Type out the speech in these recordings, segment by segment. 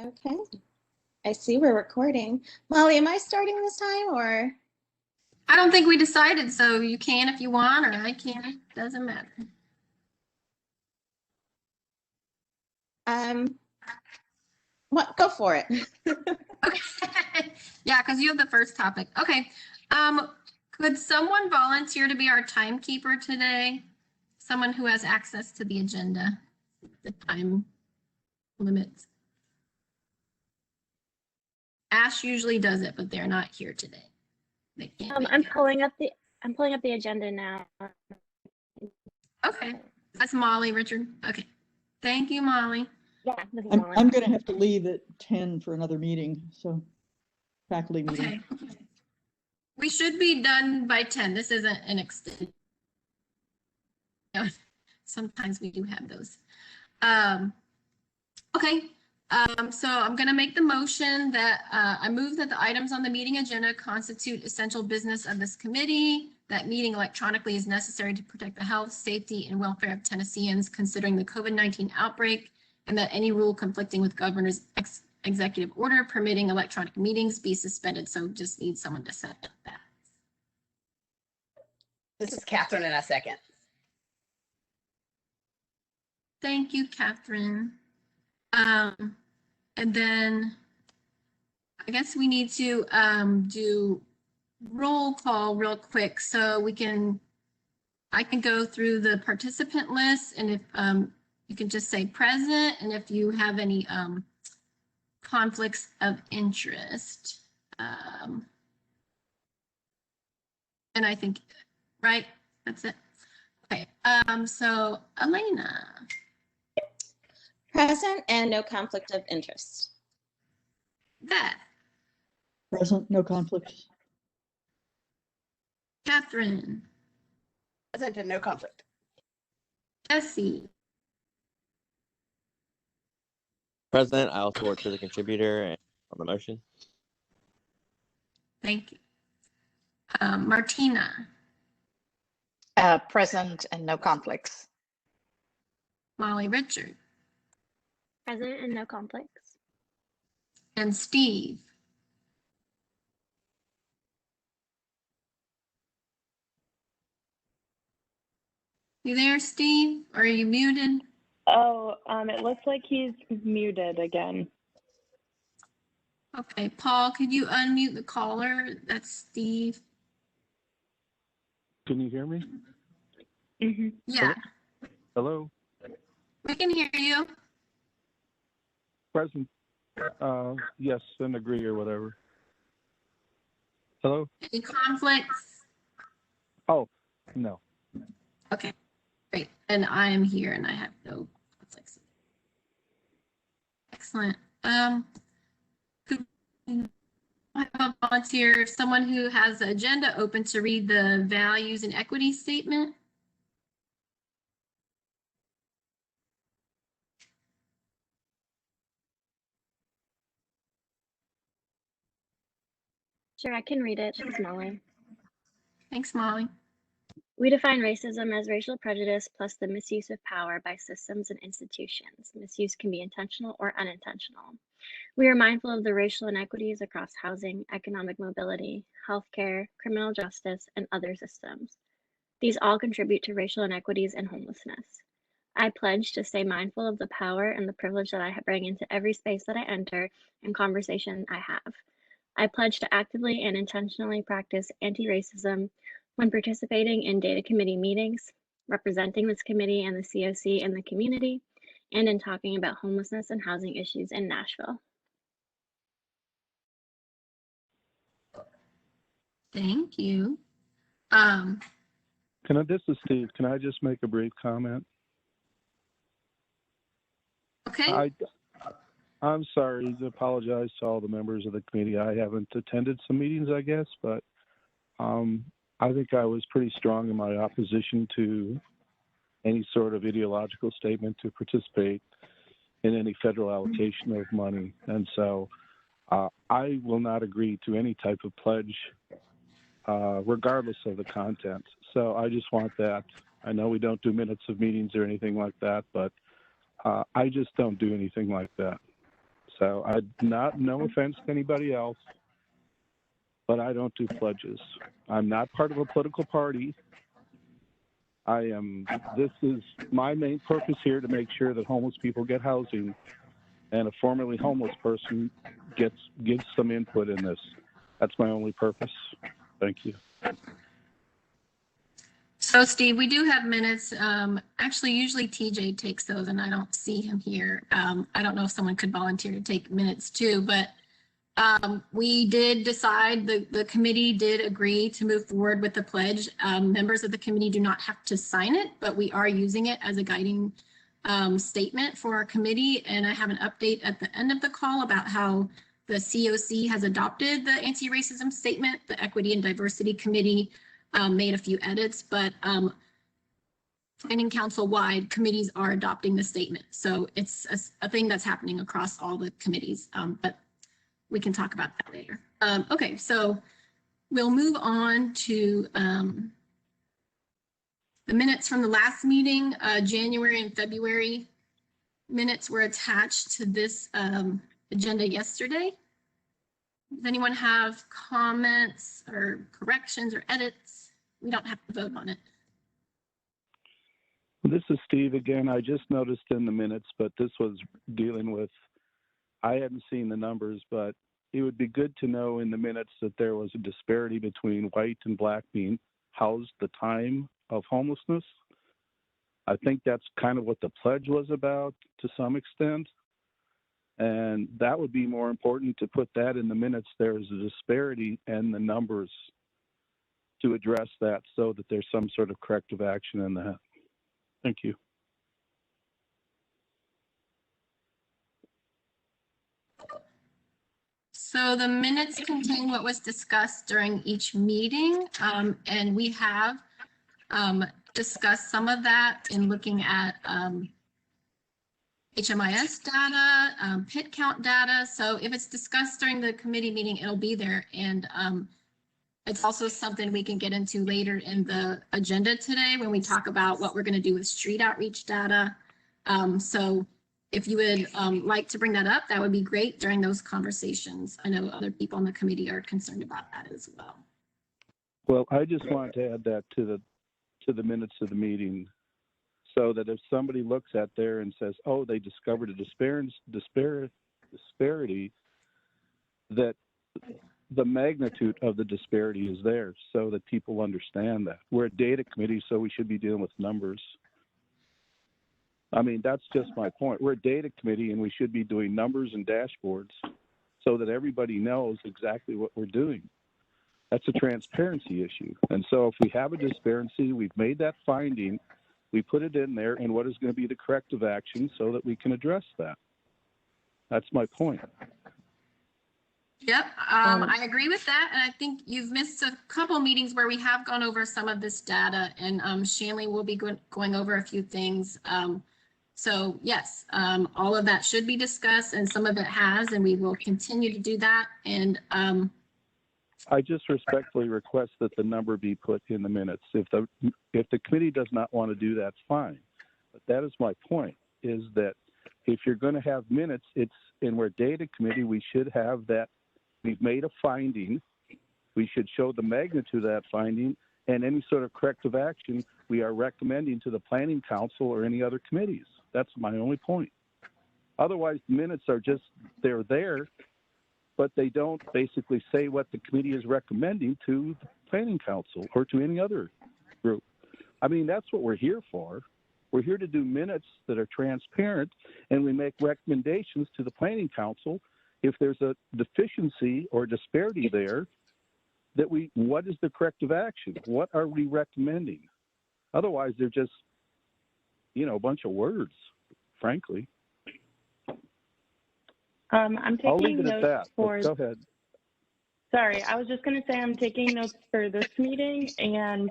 Okay. I see we're recording. Molly, am I starting this time or? I don't think we decided, so you can if you want, or I can. Doesn't matter. What? Go for it. Okay. Yeah, because you have the first topic. Okay. Could someone volunteer to be our timekeeper today? Someone who has access to the agenda, the time limits. Ash usually does it, but they're not here today. They can't make I'm it. pulling up the agenda now. Okay. That's Molly, Richard. Okay. Thank you, Molly. Yeah, this is I'm Molly. going to have to leave at 10 for another meeting, so faculty meeting. Okay. We should be done by 10. This isn't an extended. Sometimes we do have those. Okay. So I'm going to make the motion that I move that the items on the meeting agenda constitute essential business of this committee, that meeting electronically is necessary to protect the health, safety, and welfare of Tennesseans considering the COVID-19 outbreak, and that any rule conflicting with governor's executive order permitting electronic meetings be suspended. So just need someone to second that. This is Catherine in a second. Thank you, Catherine. And then I guess we need to do roll call real quick so I can go through the participant list, and if you can just say present, and if you have any conflicts of interest. And I think, right, that's it. Okay, so Elena. Present and no conflict of interest. Beth. Present, no conflicts. Catherine. Present and no conflict. Jesse. President, I also work as a contributor on the motion. Thank you. Martina. Present and no conflicts. Molly Richard. Present and no conflicts. And Steve. You there, Steve? Or are you muted? Oh, it looks like he's muted again. Okay, Paul, could you unmute the caller? That's Steve. Can you hear me? Mm-hmm. Yeah, Hello? we can hear you. Present. Yes, and agree or whatever. Hello? Any conflicts? Oh, no. Okay, great. And I am here and I have no conflicts. Excellent. Could I have a volunteer, someone who has the agenda open to read the values and equity statement? Sure, I can read it. This is Molly. Thanks, Molly. We define racism as racial prejudice plus the misuse of power by systems and institutions. Misuse can be intentional or unintentional. We are mindful of the racial inequities across housing, economic mobility, healthcare, criminal justice, and other systems. These all contribute to racial inequities and homelessness. I pledge to stay mindful of the power and the privilege that I bring into every space that I enter and conversation I have. I pledge to actively and intentionally practice anti-racism when participating in data committee meetings, representing this committee and the COC in the community, and in talking about homelessness and housing issues in Nashville. Thank you. This is Steve. Can I just make a brief comment? Okay. I'm sorry to apologize to all the members of the committee. I haven't attended some meetings, I guess, but I think I was pretty strong in my opposition to any sort of ideological statement to participate in any federal allocation of money. And so I will not agree to any type of pledge, regardless of the content. So I just want that. I know we don't do minutes of meetings or anything like that, but I just don't do anything like that. So no offense to anybody else, but I don't do pledges. I'm not part of a political party. This is my main purpose here, to make sure that homeless people get housing, and a formerly homeless person gives some input in this. That's my only purpose. Thank you. So Steve, we do have minutes. Actually, usually TJ takes those and I don't see him here. I don't know if someone could volunteer to take minutes too, but we did decide, the committee did agree to move forward with the pledge. Members of the committee do not have to sign it, but we are using it as a guiding statement for our committee. And I have an update at the end of the call about how the COC has adopted the anti-racism statement. The Equity and Diversity Committee made a few edits, but planning council wide committees are adopting the statement. So it's a thing that's happening across all the committees, but we can talk about that later. Okay, so we'll move on to the minutes from the last meeting. January and February minutes were attached to this agenda yesterday. Does anyone have comments or corrections or edits? We don't have to vote on it. This is Steve again. I just noticed in the minutes, but this was dealing with, I hadn't seen the numbers, but it would be good to know in the minutes that there was a disparity between white and black being housed the time of homelessness. I think that's kind of what the pledge was about to some extent. And that would be more important to put that in the minutes. There's a disparity and the numbers to address that so that there's some sort of corrective action in that. Thank you. So the minutes contain what was discussed during each meeting, and we have discussed some of that in looking at HMIS data, pit count data. So if it's discussed during the committee meeting, it'll be there. And it's also something we can get into later in the agenda today when we talk about what we're going to do with street outreach data. So if you would like to bring that up, that would be great during those conversations. I know other people on the committee are concerned about that as well. Well, I just wanted to add that to the minutes of the meeting, so that if somebody looks at there and says, oh, they discovered a disparity, that the magnitude of the disparity is there, so that people understand that. We're a data committee, so we should be dealing with numbers. I mean, that's just my point. We're a data committee, and we should be doing numbers and dashboards so that everybody knows exactly what we're doing. That's a transparency issue. And so if we have a disparity, we've made that finding, we put it in there, and what is going to be the corrective action so that we can address that. That's my point. Yep, I agree with that. And I think you've missed a couple meetings where we have gone over some of this data, and Shanley will be going over a few things. So yes, all of that should be discussed, and some of it has, and we will continue to do that. And I just respectfully request that the number be put in the minutes. If the committee does not want to do that, fine. But that is my point, is that if you're going to have minutes, and we're a data committee, we should have that. We've made a finding. We should show the magnitude of that finding, and any sort of corrective action we are recommending to the planning council or any other committees. That's my only point. Otherwise, the minutes are just, they're there, but they don't basically say what the committee is recommending to the planning council or to any other group. I mean, that's what we're here for. We're here to do minutes that are transparent, and we make recommendations to the planning council. If there's a deficiency or disparity there, what is the corrective action? What are we recommending? Otherwise, they're just, a bunch of words, frankly. I'm I'll leave taking it at notes that. for. Go ahead. Sorry, I was just going to say I'm taking notes for this meeting, and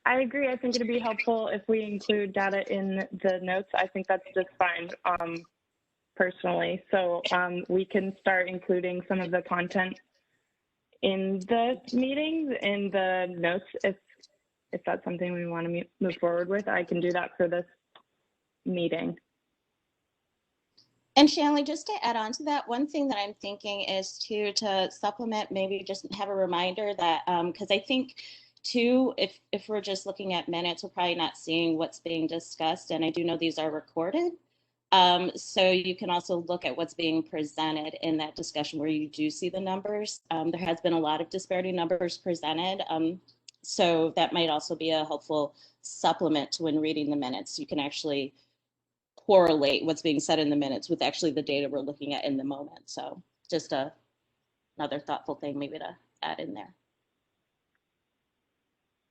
I agree. I think it'd be helpful if we include data in the notes. I think that's just fine, personally. So we can start including some of the content in the meetings, in the notes, if that's something we want to move forward with. I can do that for this meeting. And Shanley, just to add on to that, one thing that I'm thinking is to supplement, maybe just have a reminder that, because I think too, if we're just looking at minutes, we're probably not seeing what's being discussed. And I do know these are recorded. So you can also look at what's being presented in that discussion where you do see the numbers. There has been a lot of disparity numbers presented. So that might also be a helpful supplement to when reading the minutes. You can actually correlate what's being said in the minutes with actually the data we're looking at in the moment. So just another thoughtful thing maybe to add in there.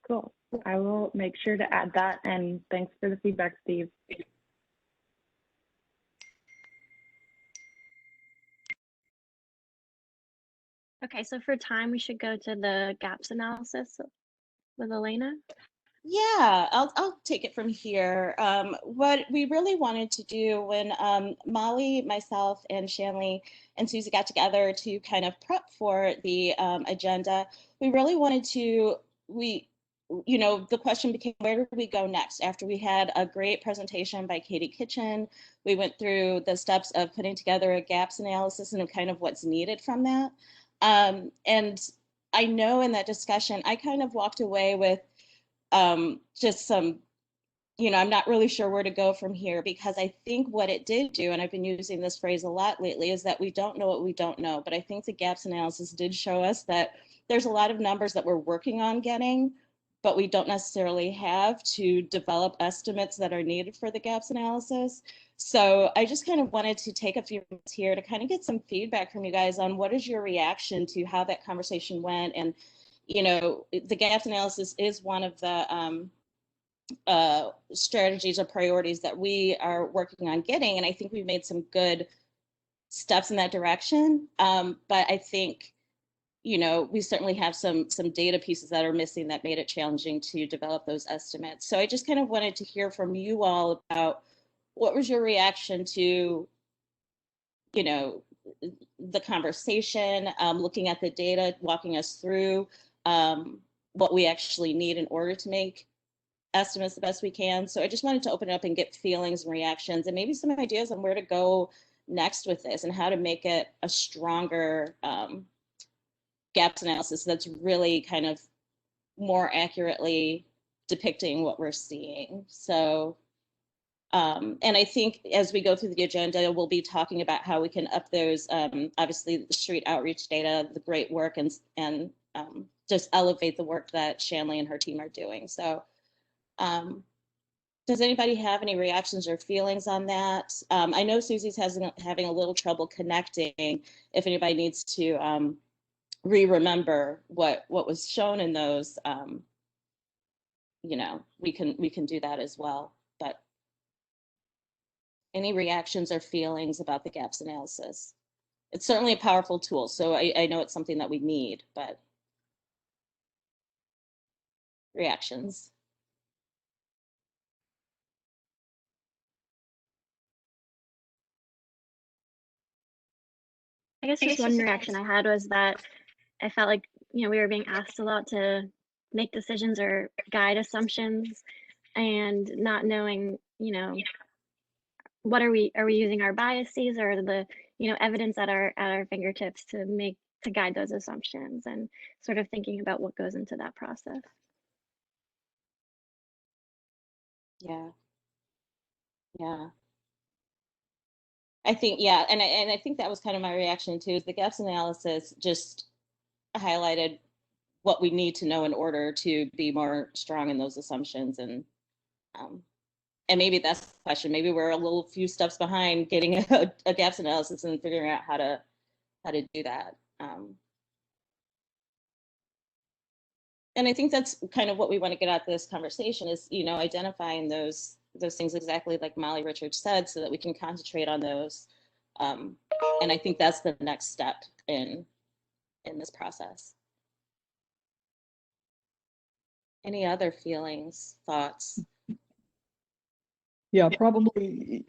Cool. I will make sure to add that, and thanks for the feedback, Steve. Okay, so for time, we should go to the gaps analysis with Elena. Yeah, I'll take it from here. What we really wanted to do when Molly, myself, and Shanley and Susie got together to kind of prep for the agenda, we really wanted to, the question became, where do we go next? After we had a great presentation by Katie Kitchen, we went through the steps of putting together a gaps analysis and kind of what's needed from that. And I know in that discussion, I kind of walked away with just some, I'm not really sure where to go from here, because I think what it did do, and I've been using this phrase a lot lately, is that we don't know what we don't know. But I think the gaps analysis did show us that there's a lot of numbers that we're working on getting, but we don't necessarily have to develop estimates that are needed for the gaps analysis. So I just kind of wanted to take a few minutes here to kind of get some feedback from you guys on what is your reaction to how that conversation went. And the gaps analysis is one of the strategies or priorities that we are working on getting. And I think we've made some good steps in that direction. But I think, we certainly have some data pieces that are missing that made it challenging to develop those estimates. So I just kind of wanted to hear from you all about what was your reaction to, the conversation, looking at the data, walking us through what we actually need in order to make estimates the best we can. So I just wanted to open it up and get feelings and reactions and maybe some ideas on where to go next with this and how to make it a stronger gaps analysis that's really kind of more accurately depicting what we're seeing. So, and I think as we go through the agenda, we'll be talking about how we can up those, obviously the street outreach data, the great work, and just elevate the work that Shanley and her team are doing. So does anybody have any reactions or feelings on that? I know Susie's having a little trouble connecting. If anybody needs to remember what was shown in those, we can do that as well. But any reactions or feelings about the gaps analysis? It's certainly a powerful tool, so I know it's something that we need, but reactions. I guess just one reaction I had was that I felt like, we were being asked a lot to make decisions or guide assumptions, and not knowing, what are we using our biases or the, evidence at our fingertips to guide those assumptions, and sort of thinking about what goes into that process. Yeah. I think, yeah, and I think that was kind of my reaction too, is the gaps analysis just highlighted what we need to know in order to be more strong in those assumptions. And maybe that's the question. Maybe we're a few steps behind getting a gaps analysis and figuring out how to do that. And I think that's kind of what we want to get out of this conversation is, identifying those things exactly like Molly Richards said, so that we can concentrate on those. And I think that's the next step in this process. Any other feelings, thoughts? Yeah, probably,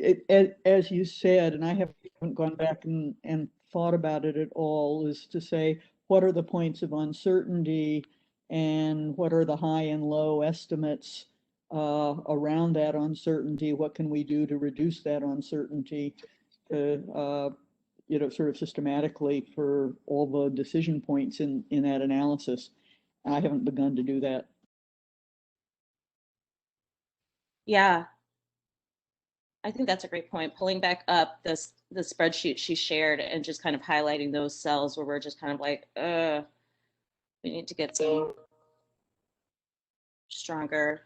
as you said, and I haven't gone back and thought about it at all, is to say, what are the points of uncertainty and what are the high and low estimates around that uncertainty? What can we do to reduce that uncertainty? to sort of systematically for all the decision points in that analysis. I haven't begun to do that. Yeah, I think that's a great point. Pulling back up the spreadsheet she shared and just kind of highlighting those cells where we're just kind of like, we need to get some stronger.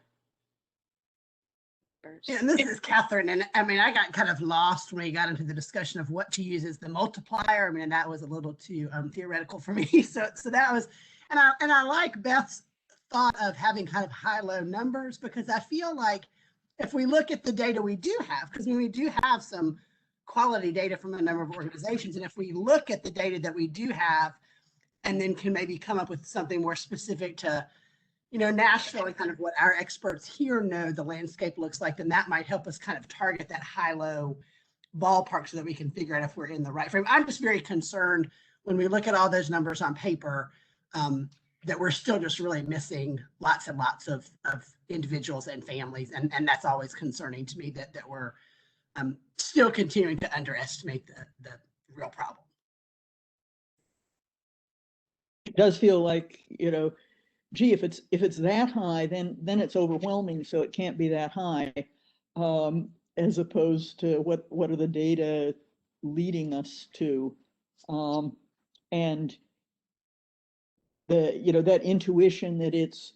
Yeah, and this is Catherine, and I mean, I got kind of lost when we got into the discussion of what to use as the multiplier. I mean, that was a little too theoretical for me. So that was, and I like Beth's thought of having kind of high-low numbers, because I feel like if we look at the data we do have, because we do have some quality data from a number of organizations, and if we look at the data that we do have, and then can maybe come up with something more specific to, Nashville and kind of what our experts here know the landscape looks like, then that might help us kind of target that high-low ballpark so that we can figure out if we're in the right frame. I'm just very concerned when we look at all those numbers on paper, that we're still just really missing lots and lots of individuals and families. And that's always concerning to me, that we're still continuing to underestimate the real problem. It does feel like, gee, if it's that high, then it's overwhelming, so it can't be that high, as opposed to what are the data leading us to, and that intuition that it's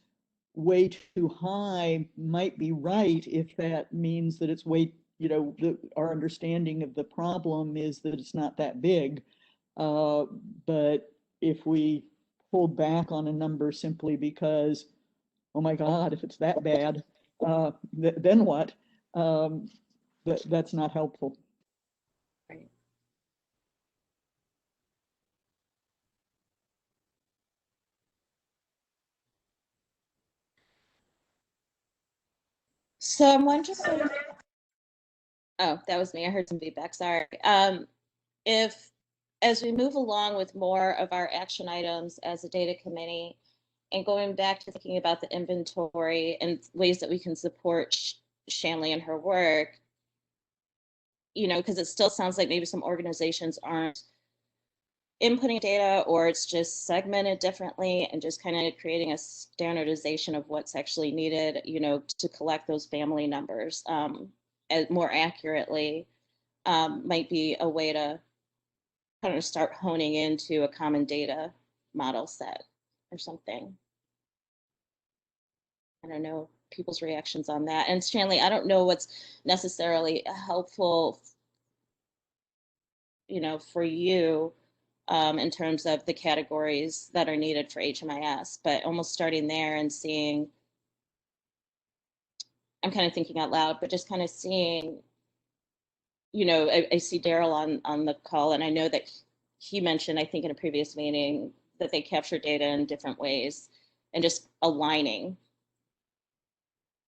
way too high might be right if that means that it's way, our understanding of the problem is that it's not that big, but if we hold back on a number simply because, oh my God, if it's that bad, then what? That's not helpful. Right. So I'm wondering, oh, that was me. I heard some feedback, sorry. If, as we move along with more of our action items as a data committee, and going back to thinking about the inventory and ways that we can support Shanley in her work, because it still sounds like maybe some organizations aren't inputting data, or it's just segmented differently, and just kind of creating a standardization of what's actually needed, to collect those family numbers more accurately, might be a way to kind of start honing into a common data model set or something. I don't know people's reactions on that. And Shanley, I don't know what's necessarily helpful, for you in terms of the categories that are needed for HMIS, but almost starting there and seeing, I'm kind of thinking out loud, but just kind of seeing, I see Daryl on the call, and I know that he mentioned, I think in a previous meeting, that they capture data in different ways, and just aligning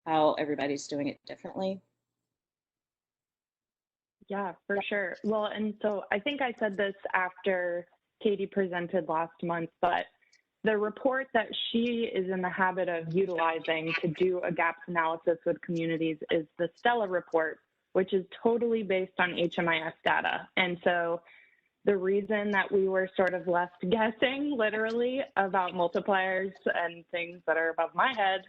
how everybody's doing it differently. Yeah, for sure. Well, and so I think I said this after Katie presented last month, but the report that she is in the habit of utilizing to do a gaps analysis with communities is the Stella report, which is totally based on HMIS data. And so the reason that we were sort of left guessing literally about multipliers and things that are above my head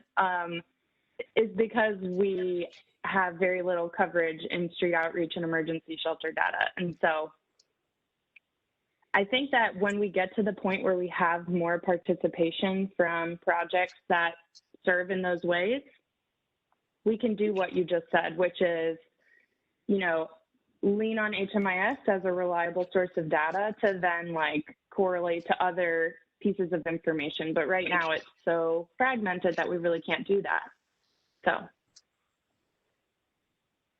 is because we have very little coverage in street outreach and emergency shelter data. And so I think that when we get to the point where we have more participation from projects that serve in those ways, we can do what you just said, which is, lean on HMIS as a reliable source of data to then correlate to other pieces of information. But right now it's so fragmented that we really can't do that. So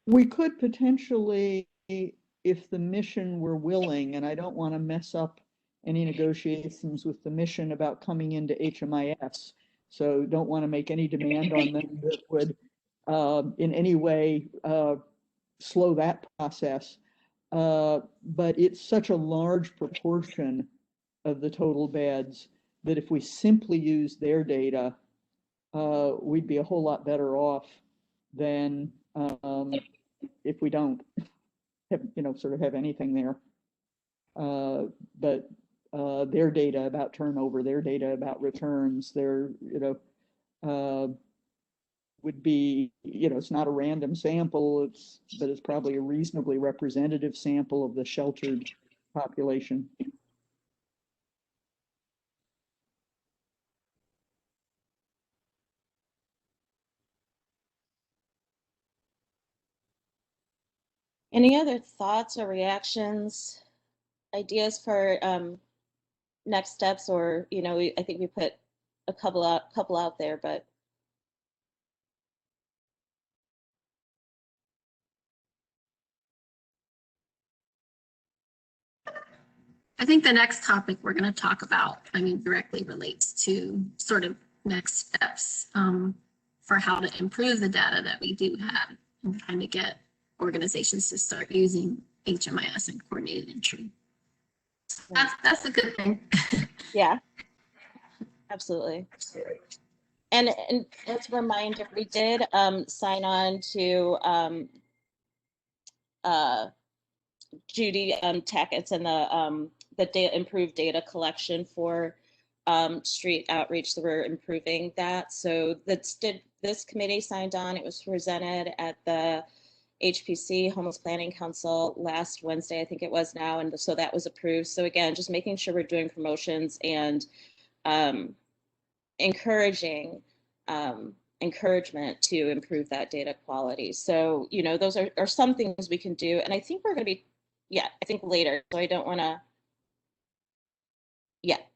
we could potentially, if the mission were willing, and I don't want to mess up any negotiations with the mission about coming into HMIS, so don't want to make any demand on them that would in any way slow that process. But it's such a large proportion of the total beds that if we simply use their data, we'd be a whole lot better off than if we don't. have, sort of have anything there. But their data about turnover, their data about returns, their, would be, it's not a random sample, but it's probably a reasonably representative sample of the sheltered population. Any other thoughts or reactions, ideas for next steps? Or, I think we put a couple out there, but I think the next topic we're going to talk about, directly relates to sort of next steps for how to improve the data that we do have and trying to get organizations to start using HMIS and coordinated entry. That's a good thing. yeah, absolutely. And as a reminder, we did sign on to Judy Tackett's and the improved data collection for street outreach. So we're improving that. So this committee signed on. It was presented at the HPC, Homeless Planning Council, last Wednesday, I think it was now. And so that was approved. So again, just making sure we're doing promotions and encouragement to improve that data quality. So, those are some things we can do. And I think we're going to be, I think later. So I don't want to,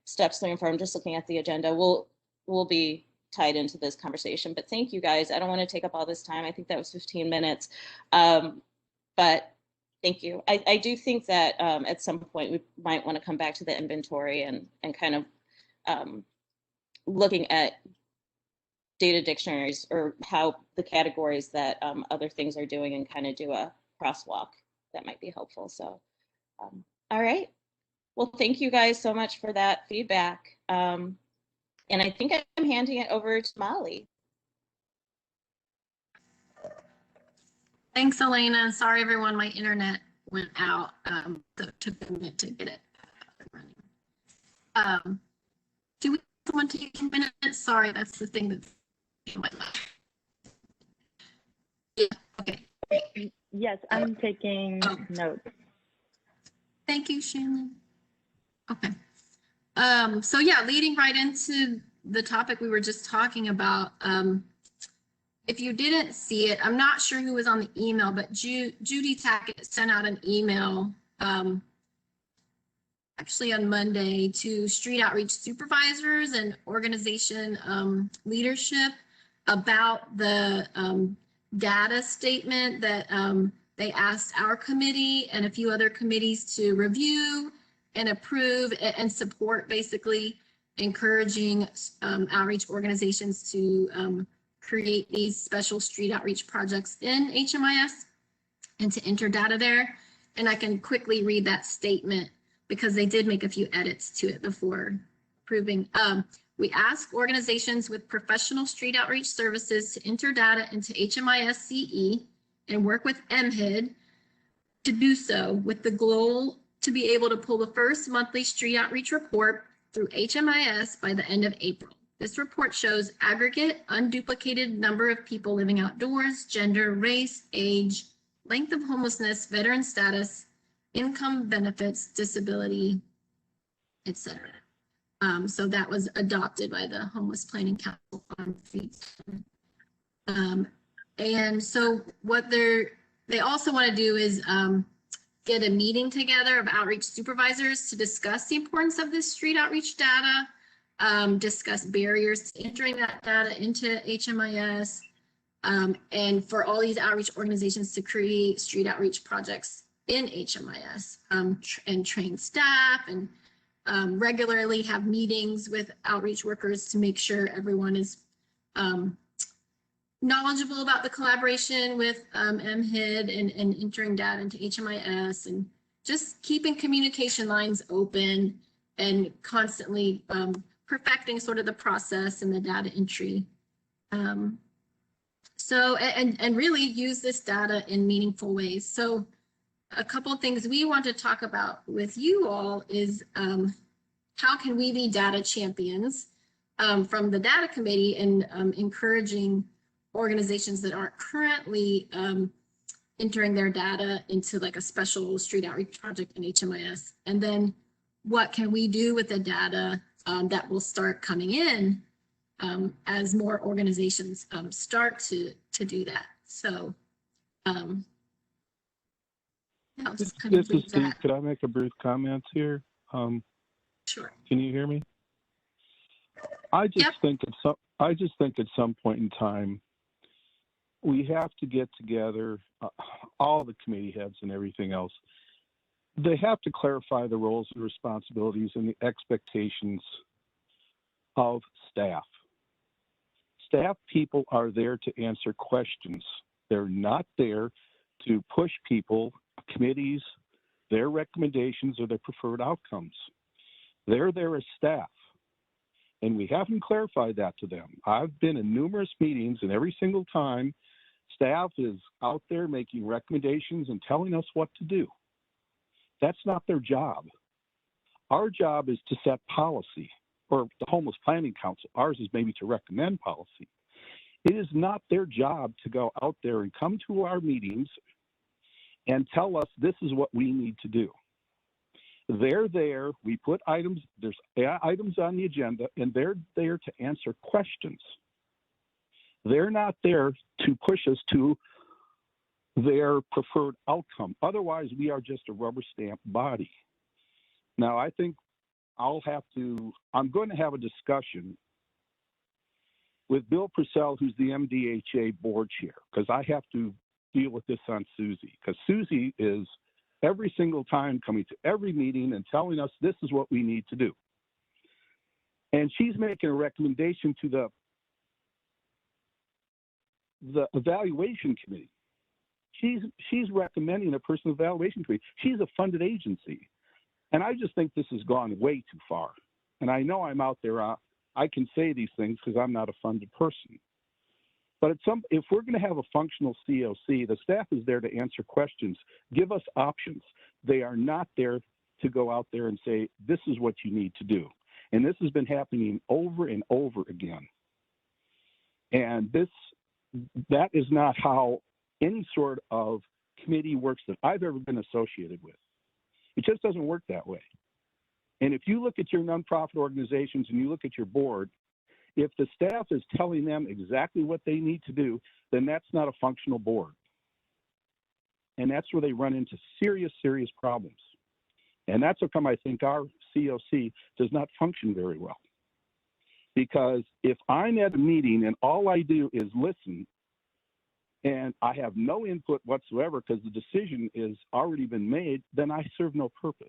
steps to inform, just looking at the agenda, we'll be tied into this conversation. But thank you guys. I don't want to take up all this time. I think that was 15 minutes. But thank you. I do think that at some point we might want to come back to the inventory and kind of looking at data dictionaries or how the categories that other things are doing and kind of do a crosswalk. That might be helpful. So, all right. Well, thank you guys so much for that feedback. And I think I'm handing it over to Molly. Thanks, Elena. Sorry, everyone, my internet went out. It took a minute to get it running. Do we want to take minutes? Sorry, that's the thing that's in my lap. Yeah, okay. Yes, I'm taking notes. Thank you, Shannon. Okay. So yeah, leading right into the topic we were just talking about. If you didn't see it, I'm not sure who was on the email, but Judy Tackett sent out an email actually on Monday to street outreach supervisors and organization leadership about the data statement that they asked our committee and a few other committees to review and approve and support, basically encouraging outreach organizations to create these special street outreach projects in HMIS and to enter data there. And I can quickly read that statement because they did make a few edits to it before approving. We ask organizations with professional street outreach services to enter data into HMIS CE and work with MHID to do so with the goal to be able to pull the first monthly street outreach report through HMIS by the end of April. This report shows aggregate unduplicated number of people living outdoors, gender, race, age, length of homelessness, veteran status, income, benefits, disability, etc. So that was adopted by the Homeless Planning Council on Feet. And so what they also want to do is get a meeting together of outreach supervisors to discuss the importance of this street outreach data, discuss barriers to entering that data into HMIS, and for all these outreach organizations to create street outreach projects in HMIS, and train staff and regularly have meetings with outreach workers to make sure everyone is knowledgeable about the collaboration with MHID and entering data into HMIS, and just keeping communication lines open and constantly perfecting sort of the process and the data entry. So, and really use this data in meaningful ways. So a couple of things we want to talk about with you all is how can we be data champions from the data committee and encouraging organizations that aren't currently entering their data into like a special street outreach project in HMIS. And then what can we do with the data that will start coming in as more organizations start to do that. So I'll just kind of This is leave Steve. that. Could I make a brief comment here? Sure. Can you hear me? I just Yep. think at some point in time, we have to get together, all the committee heads and everything else. They have to clarify the roles and responsibilities and the expectations of staff. Staff people are there to answer questions. They're not there to push people, committees, their recommendations or their preferred outcomes. They're there as staff. And we haven't clarified that to them. I've been in numerous meetings, and every single time, staff is out there making recommendations and telling us what to do. That's not their job. Our job is to set policy, or the Homeless Planning Council. Ours is maybe to recommend policy. It is not their job to go out there and come to our meetings and tell us this is what we need to do. They're there, we put items, there's items on the agenda, and they're there to answer questions. They're not there to push us to their preferred outcome. Otherwise, we are just a rubber stamp body. Now, I think I'm going to have a discussion with Bill Purcell, who's the MDHA board chair, because I have to deal with this on Susie, because Susie is every single time coming to every meeting and telling us this is what we need to do. And she's making a recommendation to the evaluation committee. She's recommending a personal evaluation committee. She's a funded agency. And I just think this has gone way too far. And I know I'm out there, I can say these things because I'm not a funded person. But if we're going to have a functional COC, the staff is there to answer questions, give us options. They are not there to go out there and say, this is what you need to do. And this has been happening over and over again. And that is not how any sort of committee works that I've ever been associated with. It just doesn't work that way. And if you look at your nonprofit organizations and you look at your board, if the staff is telling them exactly what they need to do, then that's not a functional board. And that's where they run into serious, serious problems. And that's how come I think our COC does not function very well. Because if I'm at a meeting and all I do is listen and I have no input whatsoever because the decision is already been made, then I serve no purpose.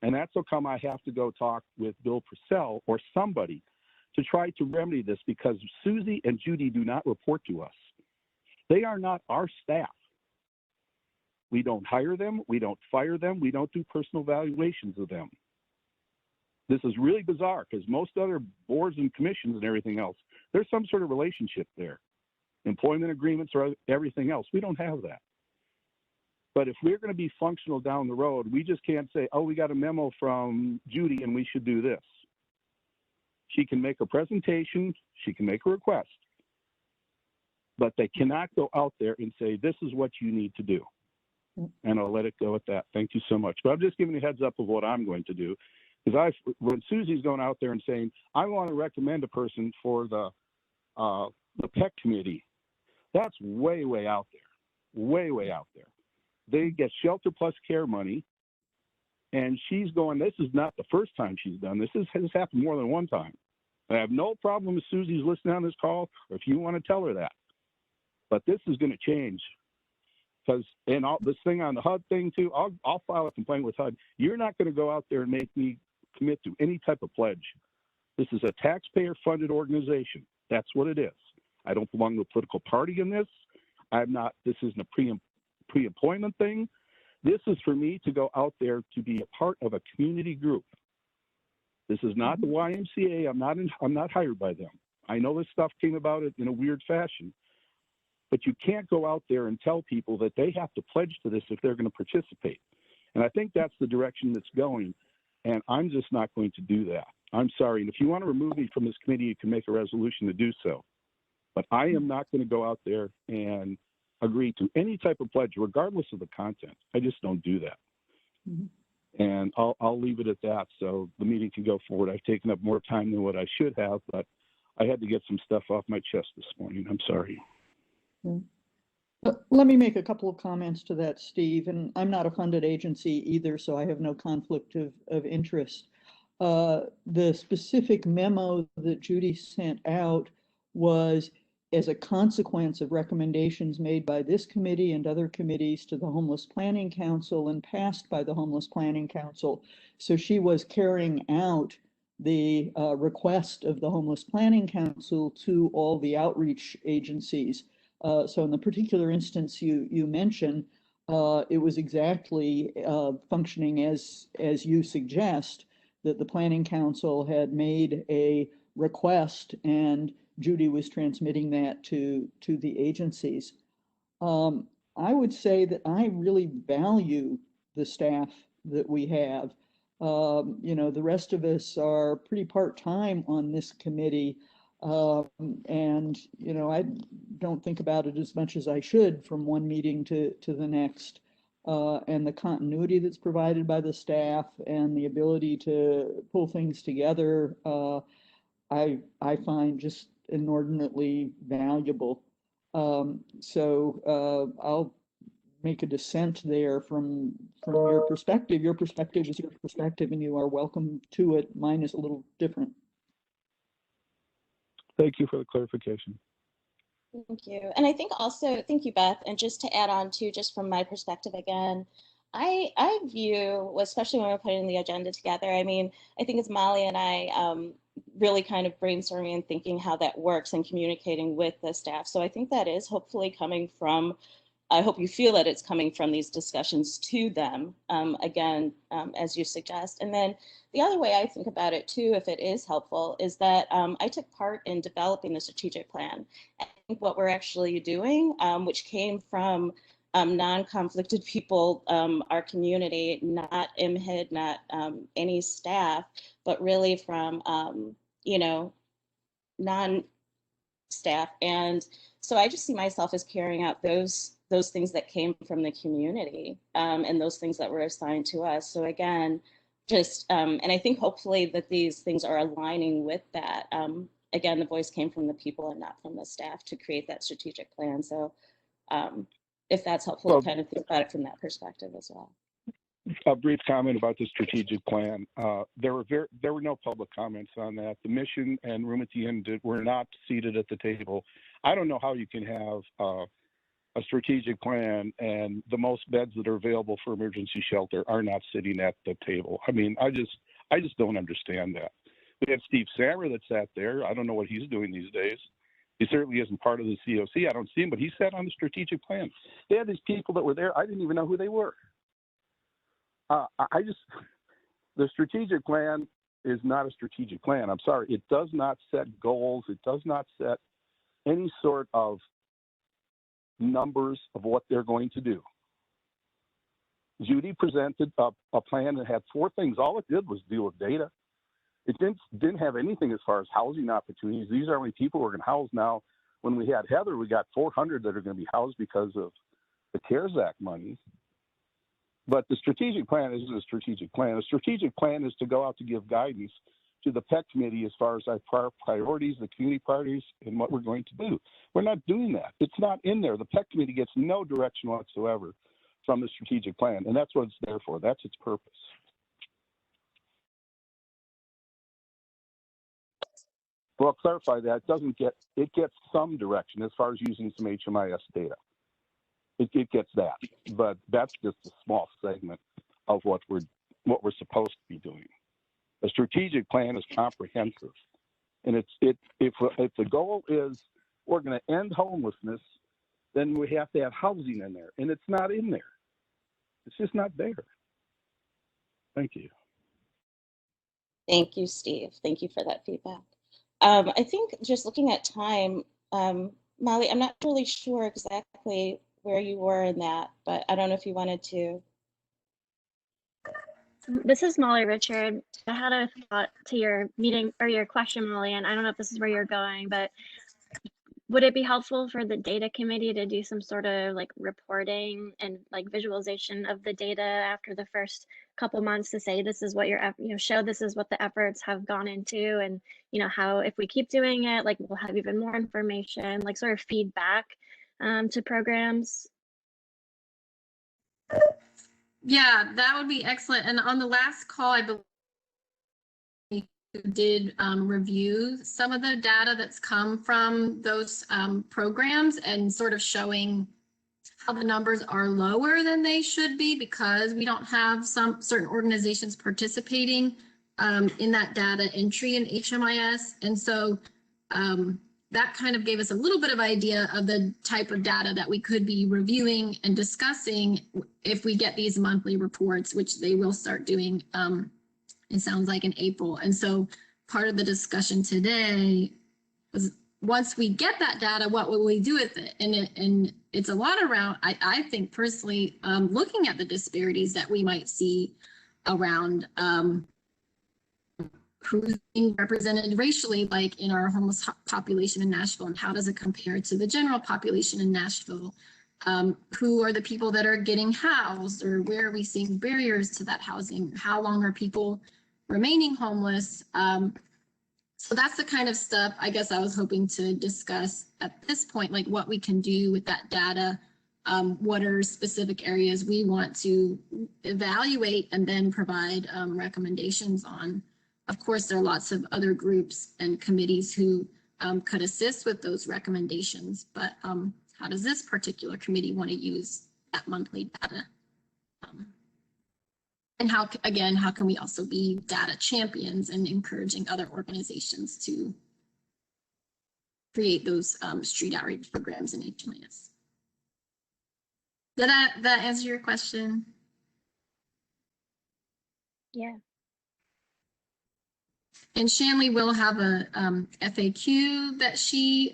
And that's how come I have to go talk with Bill Purcell or somebody to try to remedy this, because Susie and Judy do not report to us. They are not our staff. We don't hire them. We don't fire them. We don't do personal evaluations of them. This is really bizarre because most other boards and commissions and everything else, there's some sort of relationship there. Employment agreements or everything else. We don't have that. But if we're going to be functional down the road, we just can't say, oh, we got a memo from Judy and we should do this. She can make a presentation, she can make a request, but they cannot go out there and say, this is what you need to do. And I'll let it go at that. Thank you so much. But I'm just giving you a heads up of what I'm going to do. Because when Susie's going out there and saying, I want to recommend a person for the PEC committee, that's way, way out there. Way, way out there. They get shelter plus care money. And she's going, this is not the first time she's done this. This has happened more than one time. I have no problem with Susie's listening on this call, or if you want to tell her that. But this is going to change. Because, and this thing on the HUD thing too, I'll file a complaint with HUD. You're not going to go out there and make me commit to any type of pledge. This is a taxpayer-funded organization. That's what it is. I don't belong to a political party in this. This isn't a pre-employment thing. This is for me to go out there to be a part of a community group. This is not the YMCA. I'm not hired by them. I know this stuff came about in a weird fashion, but you can't go out there and tell people that they have to pledge to this if they're going to participate. And I think that's the direction that's going. And I'm just not going to do that. I'm sorry. And if you want to remove me from this committee, you can make a resolution to do so. But I am not going to go out there and agree to any type of pledge, regardless of the content. I just don't do that. Mm-hmm. And I'll leave it at that so the meeting can go forward. I've taken up more time than what I should have, but I had to get some stuff off my chest this morning. I'm sorry. Yeah. Let me make a couple of comments to that, Steve. And I'm not a funded agency either, so I have no conflict of interest. The specific memo that Judy sent out was as a consequence of recommendations made by this committee and other committees to the Homeless Planning Council and passed by the Homeless Planning Council. So she was carrying out the request of the Homeless Planning Council to all the outreach agencies. So in the particular instance you mentioned, it was exactly functioning as you suggest, that the Planning Council had made a request and Judy was transmitting that to the agencies. I would say that I really value the staff that we have. You know, the rest of us are pretty part-time on this committee. And, you know, I don't think about it as much as I should from one meeting to the next. And the continuity that's provided by the staff and the ability to pull things together, I find just inordinately valuable. So I'll make a dissent there from your perspective. Your perspective is your perspective, and you are welcome to it. Mine is a little different. Thank you for the clarification. Thank you. And I think also, thank you, Beth. And just to add on to, just from my perspective again, I view, especially when we're putting the agenda together, I mean, I think it's Molly and I really kind of brainstorming and thinking how that works and communicating with the staff. So I think that is hopefully coming from, I hope you feel that it's coming from these discussions to them, again, as you suggest. And then the other way I think about it too, if it is helpful, is that I took part in developing the strategic plan. I think what we're actually doing, which came from non-conflicted people, our community, not MHID, not any staff, but really from, you know, non-staff. And so I just see myself as carrying out those things that came from the community, and those things that were assigned to us. So again, just, and I think hopefully that these things are aligning with that. Again, the voice came from the people and not from the staff to create that strategic plan. So if that's helpful, to kind of think about it from that perspective as well. A brief comment about the strategic plan. There were no public comments on that. The mission and Room at the Inn were not seated at the table. I don't know how you can have a strategic plan and the most beds that are available for emergency shelter are not sitting at the table. I mean, I just don't understand that. We had Steve Sammer that sat there. I don't know what he's doing these days. He certainly isn't part of the COC. I don't see him, but he sat on the strategic plan. They had these people that were there. I didn't even know who they were. The strategic plan is not a strategic plan. I'm sorry. It does not set goals. It does not set any sort of numbers of what they're going to do. Judy presented a plan that had 4 things. All it did was deal with data. It didn't have anything as far as housing opportunities. These are how many people we're going to house now. When we had Heather, we got 400 that are going to be housed because of the CARES Act money. But the strategic plan isn't a strategic plan. A strategic plan is to go out to give guidance to the PEC committee as far as our priorities, the community priorities, and what we're going to do. We're not doing that. It's not in there. The PEC committee gets no direction whatsoever from the strategic plan, and that's what it's there for. That's its purpose. Well, I'll clarify that. It gets some direction as far as using some HMIS data. It gets that, but that's just a small segment of what we're supposed to be doing. A strategic plan is comprehensive, and if the goal is we're going to end homelessness, then we have to have housing in there, and it's not in there. It's just not there. Thank you. Thank you, Steve. Thank you for that feedback. I think just looking at time, Molly, I'm not really sure exactly where you were in that, but I don't know if you wanted to. This is Molly Richard. I had a thought to your meeting or your question, Molly, and I don't know if this is where you're going, but would it be helpful for the data committee to do some sort of like reporting and like visualization of the data after the first couple months to say this is what show this is what the efforts have gone into, and how if we keep doing it, like we'll have even more information, like sort of feedback to programs. Yeah, that would be excellent. And on the last call, I believe we did review some of the data that's come from those programs and sort of showing how the numbers are lower than they should be because we don't have some certain organizations participating in that data entry in HMIS. And so that kind of gave us a little bit of idea of the type of data that we could be reviewing and discussing if we get these monthly reports, which they will start doing, it sounds like in April. And so part of the discussion today was once we get that data, what will we do with it? And it's a lot around, I think personally, looking at the disparities that we might see around who's being represented racially, like in our homeless population in Nashville, and how does it compare to the general population in Nashville? Who are the people that are getting housed, or where are we seeing barriers to that housing? How long are people remaining homeless? So that's the kind of stuff I guess I was hoping to discuss at this point, like what we can do with that data. What are specific areas we want to evaluate and then provide recommendations on. Of course, there are lots of other groups and committees who could assist with those recommendations, but how does this particular committee want to use that monthly data? And how can we also be data champions and encouraging other organizations to create those street outreach programs in HMIS? Did that answer your question? Yeah. And Shanley will have a FAQ that she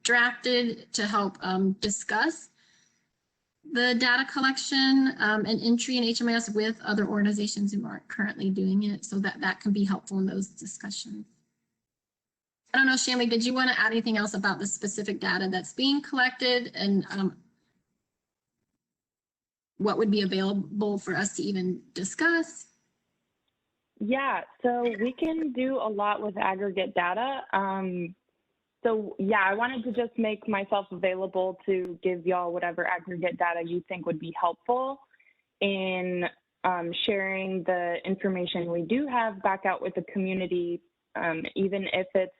drafted to help discuss the data collection and entry in HMIS with other organizations who aren't currently doing it, so that can be helpful in those discussions. I don't know, Shanley, did you want to add anything else about the specific data that's being collected and what would be available for us to even discuss? Yeah, so we can do a lot with aggregate data. So yeah, I wanted to just make myself available to give y'all whatever aggregate data you think would be helpful in sharing the information we do have back out with the community, even if it's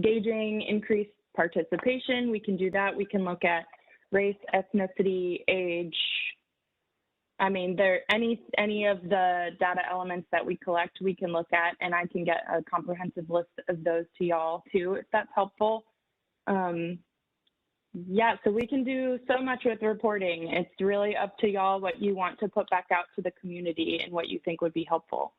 gauging increased participation, we can do that. We can look at race, ethnicity, age. I mean, any of the data elements that we collect, we can look at, and I can get a comprehensive list of those to y'all too, if that's helpful. Yeah, so we can do so much with reporting. It's really up to y'all what you want to put back out to the community and what you think would be helpful.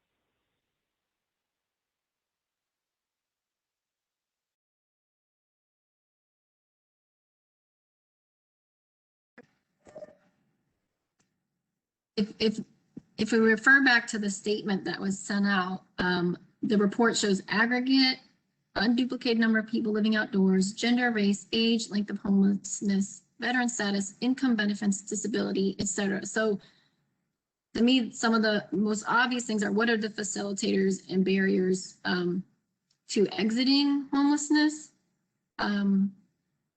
If we refer back to the statement that was sent out, the report shows aggregate, unduplicated number of people living outdoors, gender, race, age, length of homelessness, veteran status, income benefits, disability, etc. So to me, some of the most obvious things are what are the facilitators and barriers to exiting homelessness?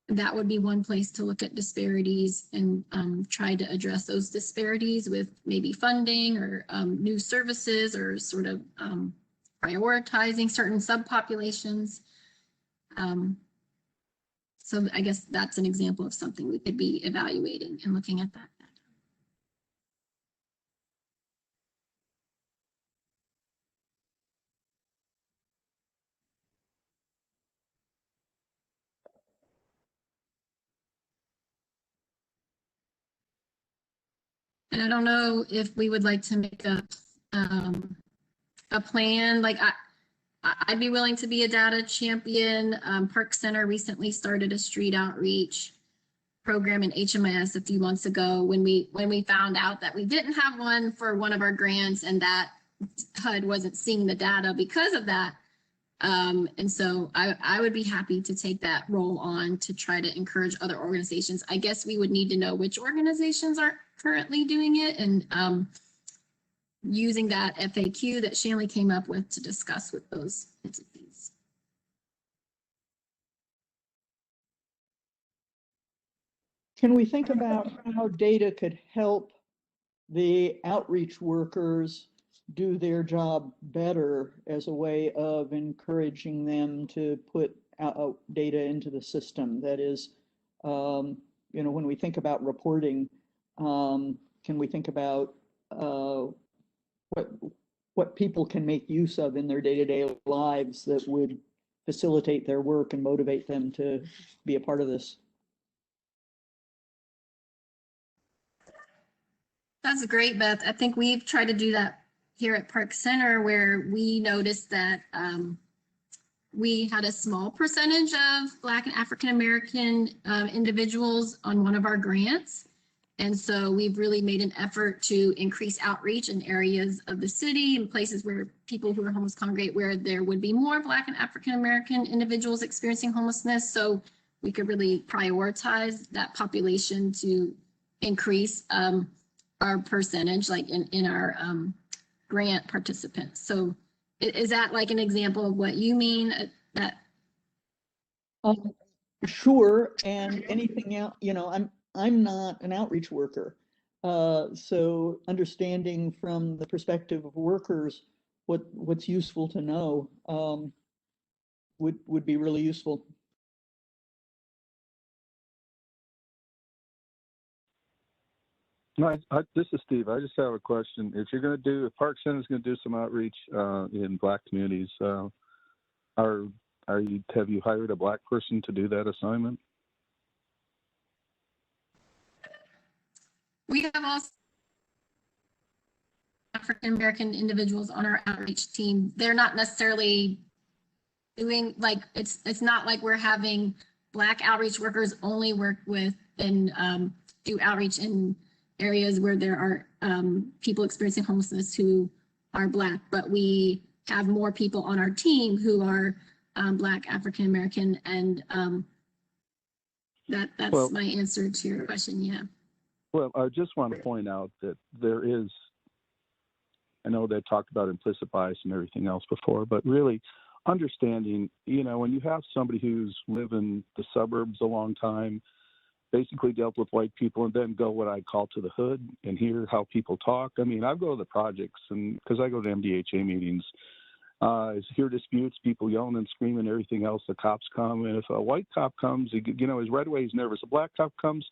That would be one place to look at disparities and try to address those disparities with maybe funding or new services or sort of prioritizing certain subpopulations. So I guess that's an example of something we could be evaluating and looking at that. And I don't know if we would like to make a plan. Like I'd be willing to be a data champion. Park Center recently started a street outreach program in HMIS a few months ago when we found out that we didn't have one for one of our grants and that HUD wasn't seeing the data because of that. And so I would be happy to take that role on to try to encourage other organizations. I guess we would need to know which organizations are currently doing it and using that FAQ that Shanley came up with to discuss with those entities. Can we think about how data could help the outreach workers do their job better as a way of encouraging them to put out data into the system? That is, you know, when we think about reporting, can we think about what people can make use of in their day-to-day lives that would facilitate their work and motivate them to be a part of this? That's great, Beth. I think we've tried to do that here at Park Center, where we noticed that we had a small percentage of Black and African American individuals on one of our grants. And so we've really made an effort to increase outreach in areas of the city and places where people who are homeless congregate, where there would be more Black and African American individuals experiencing homelessness. So we could really prioritize that population to increase our percentage, like in our grant participants. So is that like an example of what you mean? That Sure. And anything else, you know, I'm not an outreach worker. So understanding from the perspective of workers what's useful to know would be really useful. This is Steve. I just have a question. If you're going to do, if Park Center is going to do some outreach in Black communities, have you hired a Black person to do that assignment? we have also African American individuals on our outreach team. They're not necessarily doing like it's not like we're having Black outreach workers only work with and do outreach in areas where there are people experiencing homelessness who are Black, but we have more people on our team who are Black, African American, and that's my answer to your question. Yeah. Well, I just want to point out that there is, I know they talked about implicit bias and everything else before, but really understanding, you know, when you have somebody who's lived in the suburbs a long time, basically dealt with white people, and then go what I call to the hood and hear how people talk. I mean, I go to the projects, and because I go to MDHA meetings, hear disputes, people yelling and screaming, everything else. The cops come, and if a white cop comes, you know, right away he's nervous. A Black cop comes,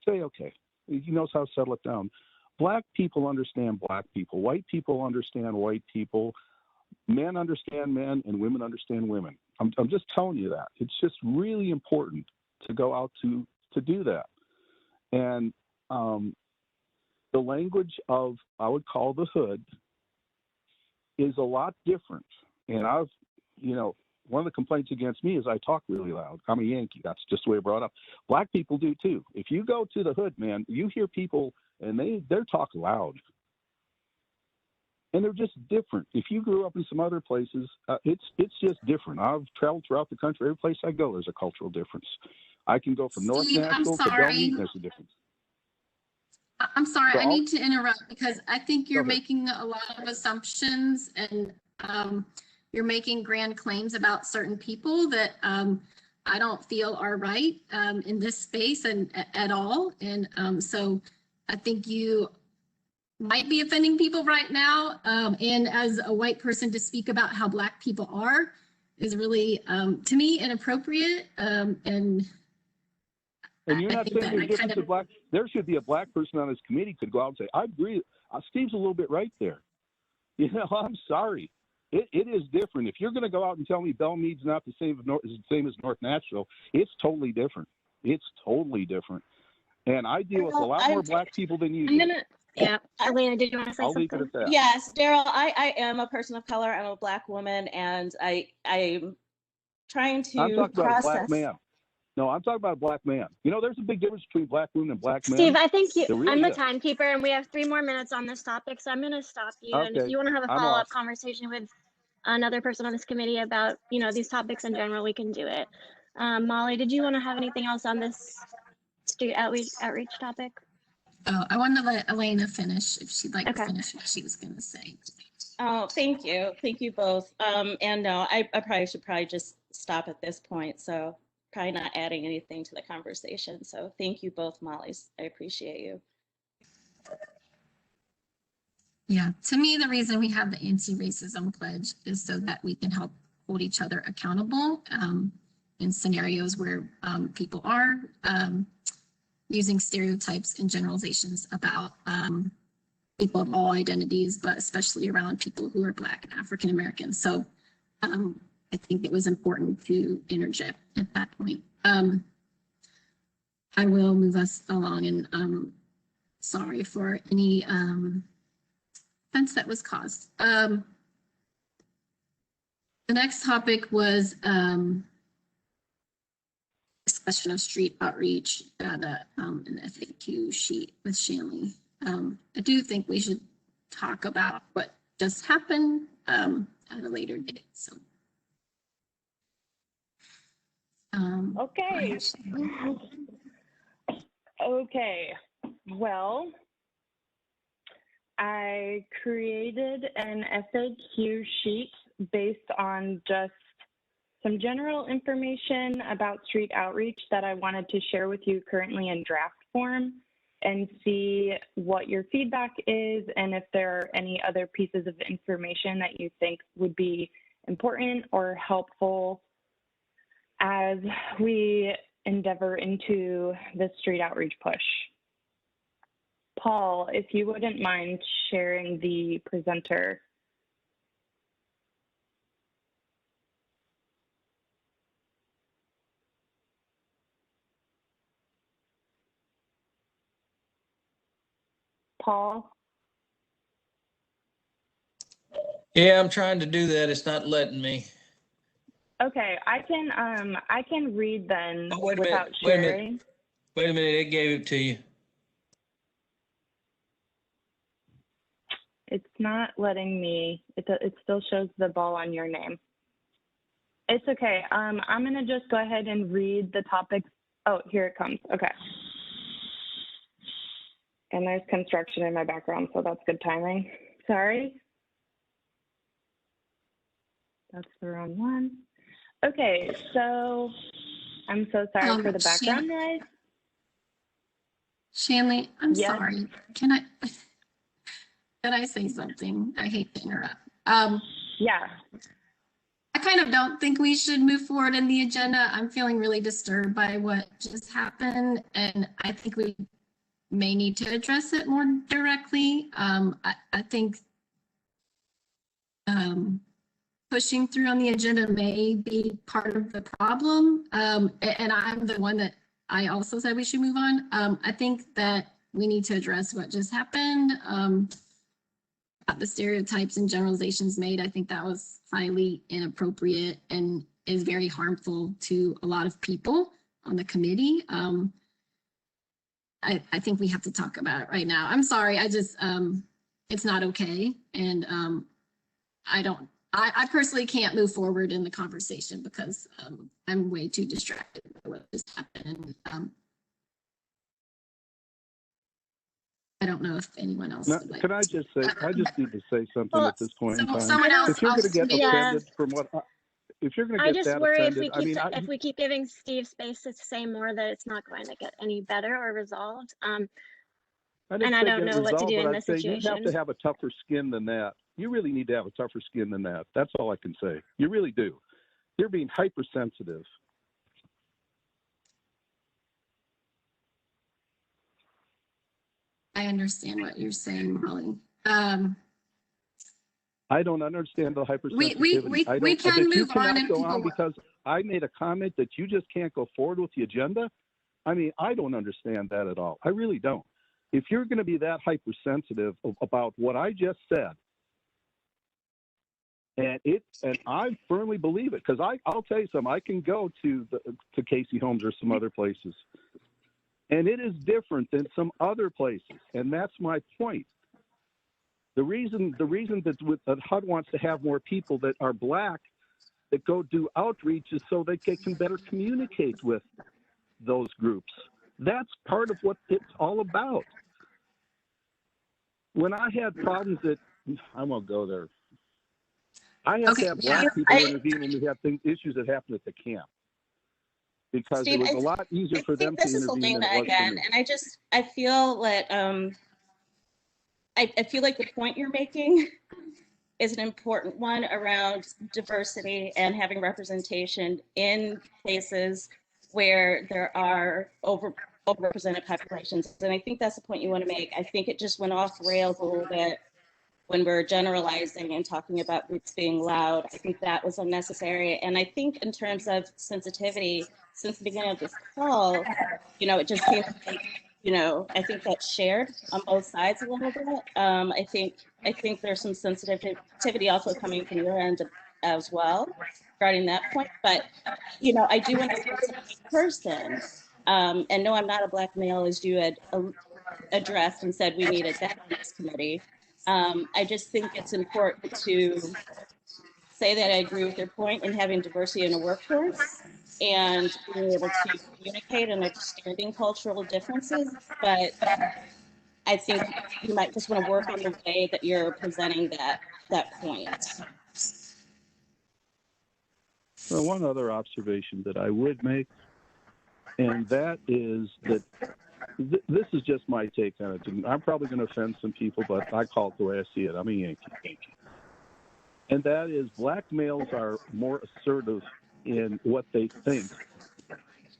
say, okay, he knows how to settle it down. Black people understand Black people. White people understand white people. Men understand men, and women understand women. I'm just telling you that. It's just really important to go out to do that. And the language of, I would call the hood, is a lot different. And I've, you know, one of the complaints against me is I talk really loud. I'm a Yankee. That's just the way I brought up. Black people do too. If you go to the hood, man, you hear people and they're talk loud. And they're just different. If you grew up in some other places, it's just different. I've traveled throughout the country. Every place I go, there's a cultural difference. I can go from North Nashville to Bellmead, there's a difference. I'm sorry, So I need to interrupt because I think you're Okay. making a lot of assumptions and you're making grand claims about certain people that I don't feel are right in this space and at all. And so I think you might be offending people right now. And as a white person, to speak about how Black people are is really, to me, inappropriate. And you're not saying there's difference in Black. There should be a Black person on this committee could go out and say, I agree. Steve's a little bit right there. You know, I'm sorry. It is different. If you're going to go out and tell me Bellmead's not the same as North Nashville, it's totally different. It's totally different. And I deal with a lot more Black people than you do. Yeah. Elena, did you want to say I'll leave it something? at that. Yes, Daryl, I am a person of color. I'm a Black woman, and I'm trying I'm to talking about a black process. man. No, I'm talking about a black man. You know, there's a big difference between black women and black men. Steve, I think There really I'm the is. timekeeper and we have 3 more minutes on this topic. So I'm going to stop you. And if Okay, you want to have a I'm follow-up off. conversation with another person on this committee about, you know, these topics in general, we can do it. Molly, did you want to have anything else on this street outreach topic? Oh, I wanted to let Elena finish if she'd like to Okay. finish what she was going to say. Oh, thank you. Thank you both. And no, I probably should just stop at this point. So probably not adding anything to the conversation. So thank you both, Molly's. I appreciate you. Yeah, to me, the reason we have the anti-racism pledge is so that we can help hold each other accountable in scenarios where people are using stereotypes and generalizations about people of all identities, but especially around people who are Black and African American. So I think it was important to interject at that point. I will move us along, and sorry for any offense that was caused. The next topic was discussion of street outreach data in the FAQ sheet with Shanley. I do think we should talk about what just happened at a later date. So, Okay. Okay. Well, I created an FAQ sheet based on just some general information about street outreach that I wanted to share with you currently in draft form and see what your feedback is and if there are any other pieces of information that you think would be important or helpful as we endeavor into the street outreach push. Paul, if you wouldn't mind sharing the presenter. Paul? Yeah, I'm trying to do that. It's not letting me. Okay, I can read then Oh, wait a without minute. Wait a minute. sharing. Wait a minute. It gave it to you. It's not letting me. It still shows the ball on your name. It's okay. I'm gonna just go ahead and read the topics. Oh, here it comes. Okay. And there's construction in my background, so that's good timing. Sorry. That's the wrong one. Okay, so I'm so sorry for the background noise. Shanley, I'm Yes. sorry. Can I say something? I hate to interrupt. Yeah. I kind of don't think we should move forward in the agenda. I'm feeling really disturbed by what just happened, and I think we may need to address it more directly. I think pushing through on the agenda may be part of the problem, and I'm the one that I also said we should move on. I think that we need to address what just happened. About the stereotypes and generalizations made, I think that was highly inappropriate and is very harmful to a lot of people on the committee. I think we have to talk about it right now. I'm sorry, I just, it's not okay. And I personally can't move forward in the conversation because I'm way too distracted by what just happened. I don't know if anyone else Now, would like can I just say, I just need to say something Well, at this point in time. someone else. If you're going to get maybe- offended from what, if you're going to I get just that worry offended, I mean, if we keep giving Steve space to say more, that it's not going to get any better or resolved. I and I don't know what to do in this You have situation. to have a tougher skin than that. You really need to have a tougher skin than that. That's all I can say. You really do. You're being hypersensitive. I understand what you're saying, Molly. I don't understand the hypersensitivity. We can move on and go on people. because I made a comment that you just can't go forward with the agenda. I mean, I don't understand that at all. I really don't. if you're going to be that hypersensitive about what I just said, and I firmly believe it, because I'll tell you something. I can go to Casey Holmes or some other places, and it is different than some other places, and that's my point. The reason that HUD wants to have more people that are Black that go do outreach is so that they can better communicate with those groups. That's part of what it's all about. When I had problems I won't go there. I have to have Black people intervene when we have issues that happen at the camp. Because Steve, it was a lot easier for them to intervene than it was for again, me. and I feel that I feel like the point you're making is an important one around diversity and having representation in places where there are overrepresented populations. And I think that's the point you want to make. I think it just went off rails a little bit when we're generalizing and talking about groups being loud. I think that was unnecessary. And I think in terms of sensitivity, since the beginning of this call, it just seems like, I think that's shared on both sides a little bit. I think there's some sensitivity also coming from your end as well regarding that point. But, I do want to be a person. And no, I'm not a Black male, as you had addressed and said we needed that on this committee. I just think it's important to say that I agree with your point in having diversity in the workforce and being able to communicate and understanding cultural differences. But I think you might just want to work on the way that you're presenting that point. Well, one other observation that I would make, and that is that this is just my take on it. I'm probably going to offend some people, but I call it the way I see it. I'm a Yankee. And that is, Black males are more assertive in what they think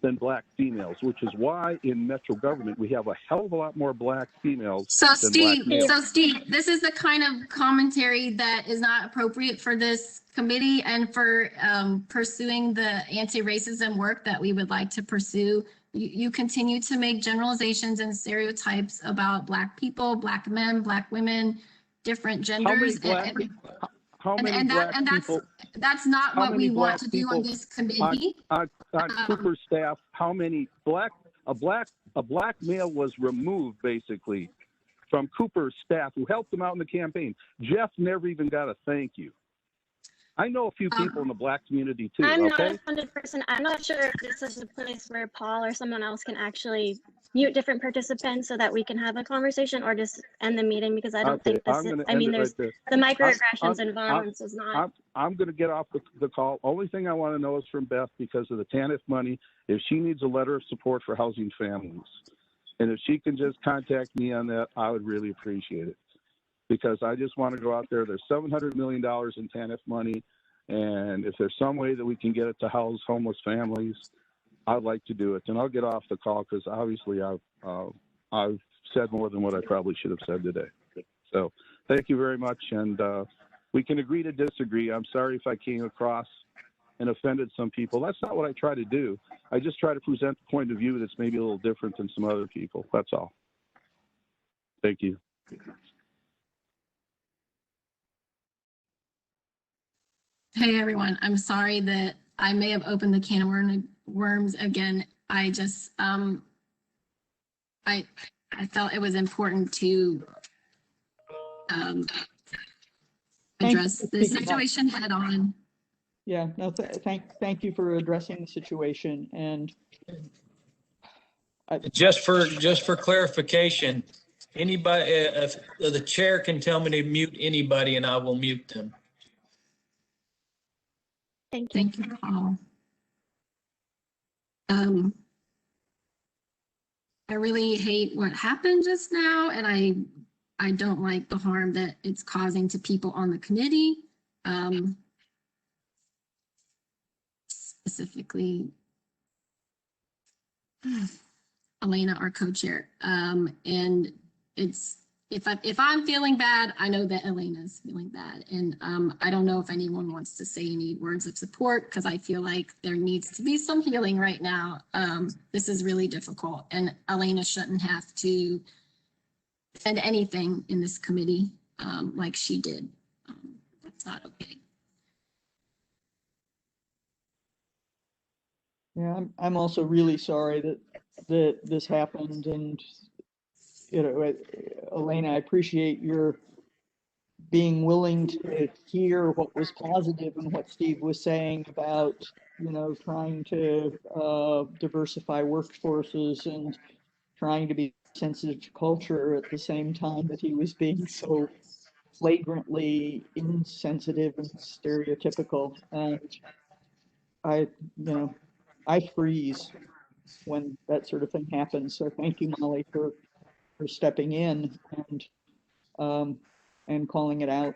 than Black females, which is why in Metro government we have a hell of a lot more Black females than Black males. So Steve, this is the kind of commentary that is not appropriate for this committee and for pursuing the anti-racism work that we would like to pursue. You continue to make generalizations and stereotypes about Black people, Black men, Black women, different genders. That's not what we want to do on this committee. On Cooper's staff, how many a black male was removed basically from Cooper's staff who helped him out in the campaign. Jeff never even got a thank you. I know a few people in the Black community too. I'm okay? not a funded person. I'm not sure if this is a place where Paul or someone else can actually mute different participants so that we can have a conversation, or just end the meeting, because I don't think this is, I mean, there's the microaggressions and violence is not. I'm going to get off the call. Only thing I want to know is from Beth, because of the TANF money, if she needs a letter of support for housing families. And if she can just contact me on that, I would really appreciate it. Because I just want to go out there. There's $700 million in TANF money. And if there's some way that we can get it to house homeless families, I'd like to do it. And I'll get off the call because obviously I've said more than what I probably should have said today. So thank you very much. And we can agree to disagree. I'm sorry if I came across and offended some people. That's not what I try to do. I just try to present the point of view that's maybe a little different than some other people. That's all. Thank you. Hey everyone, I'm sorry that I may have opened the can of worms again. I just, I felt it was important to address the situation head on. Yeah, no, thank you for addressing the situation. And just for clarification, anybody, if the chair can tell me to mute anybody and I will mute them. Thank you. Thank you, Paul. I really hate what happened just now, and I don't like the harm that it's causing to people on the committee. Specifically, Elena, our co-chair. And it's, if I'm feeling bad, I know that Elena's feeling bad. And I don't know if anyone wants to say any words of support, because I feel like there needs to be some healing right now. This is really difficult, and Elena shouldn't have to defend anything in this committee like she did. That's not okay. Yeah, I'm also really sorry that this happened, and Elena, I appreciate your being willing to hear what was positive and what Steve was saying about, trying to diversify workforces and trying to be sensitive to culture at the same time that he was being so flagrantly insensitive and stereotypical. And I freeze when that sort of thing happens. So thank you, Molly, for stepping in and calling it out.